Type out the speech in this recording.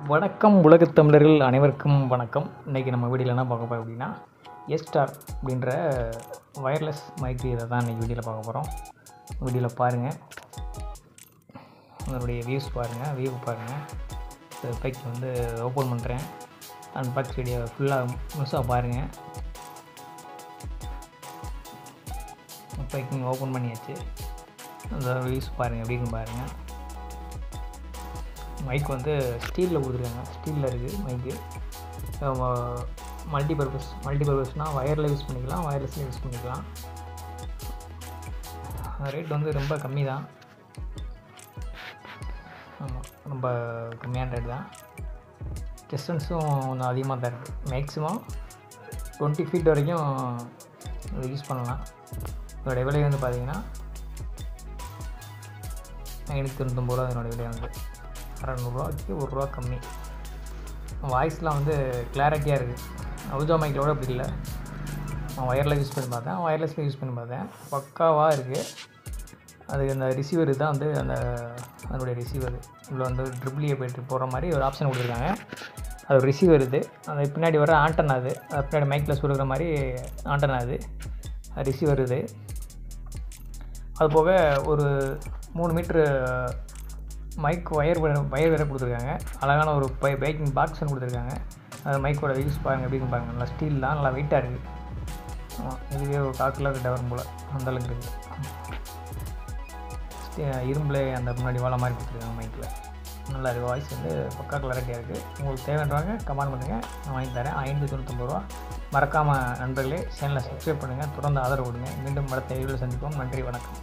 வணக்கம் உலகத் தமிழர்கள் அனைவருக்கும் வணக்கம். இன்றைக்கி நம்ம வீடியோவில் என்ன பார்க்க போகிறோம் அப்படின்னா எஸ்டார் அப்படின்ற வயர்லெஸ் மைக் இதை தான் இன்றைக்கி வீடியோவில் பார்க்க போகிறோம். வீடியோவில் பாருங்கள், அதனுடைய வியூஸ் பாருங்கள், வியூ பாருங்கள். இந்த பைக் வந்து ஓப்பன் பண்ணுறேன். அந்த பைக் வீடியோ ஃபுல்லாக முழுசாக பாருங்கள். பைக்கிங் ஓப்பன் பண்ணியாச்சு. அந்த வியூஸ் பாருங்கள், எப்படின்னு பாருங்கள். மைக் வந்து ஸ்டீலில் கொடுத்துருக்காங்க, ஸ்டீலில் இருக்குது மைக்கு. மல்டிபர்பஸ்னால் வயரில் யூஸ் பண்ணிக்கலாம், வயர்லெஸில் யூஸ் பண்ணிக்கலாம். ரேட் வந்து ரொம்ப கம்மி தான். ஆமாம், ரொம்ப கம்மியான ரேட் தான். டிஸ்டன்ஸும் கொஞ்சம் அதிகமாக தான் இருக்குது. மேக்ஸிமம் 20 ஃபீட் வரைக்கும் இது யூஸ் பண்ணலாம். இதோடைய விலை வந்து பார்த்திங்கன்னா 599 ரூபா. இதனுடைய விலை வந்து 600 ரூபாய்க்கு ₹1 கம்மி. வாய்ஸ்லாம் வந்து கிளாரிட்டியாக இருக்குது. அவுஜா மைக்கிலோட அப்படி இல்லை. நான் வயரில் யூஸ் பண்ணி பார்த்தேன், வயர்லெஸில் யூஸ் பண்ணி பார்த்தேன். பக்காவாக இருக்குது. அது அந்த ரிசீவர் தான் வந்து அதனுடைய ரிசீவர். இதில் வந்து ட்ரிபிளியை போய்ட்டு போகிற மாதிரி ஒரு ஆப்ஷன் கொடுத்துருக்காங்க. அது ரிசீவர் இது. அந்த பின்னாடி வர ஆண்டனா அது பின்னாடி மைக்கில் சொல்கிற மாதிரி ஆண்டனா அது ரிசீவர் இது. அது போக ஒரு 3 மீட்ரு மைக் வயர் வேறு கொடுத்துருக்காங்க. அழகான ஒரு பைக்கிங் பாக்ஸ் ஒன்று கொடுத்துருக்காங்க. அது மைக்கோட யூஸ் பாருங்கள், எப்படின்னு பாருங்கள். நல்லா ஸ்டீல் தான், நல்லா வெயிட்டாக இருக்குது. ஆமாம், இதுவே ஒரு 4 கிலோ கிட்ட வரும் போல், அந்தளவுக்கு இருக்குது. இரும்பில் அந்த முன்னாடி வாழை மாதிரி கொடுத்துருக்காங்க மைக்கில். நல்லா இருக்குது. வாய்ஸ் வந்து பக்கா கிளாரிட்டியாக இருக்குது. உங்களுக்கு தேவைன்றவங்க கமெண்ட் பண்ணுங்கள், நான் வாங்கி தரேன். 599 ரூபா. மறக்காமல் நண்பர்களே சேனலை சப்ஸ்கிரைப் பண்ணுங்கள், தொடர்ந்து ஆதரவு கொடுங்க. மீண்டும் அடுத்த வீடியோவில் சந்திப்போம். நன்றி, வணக்கம்.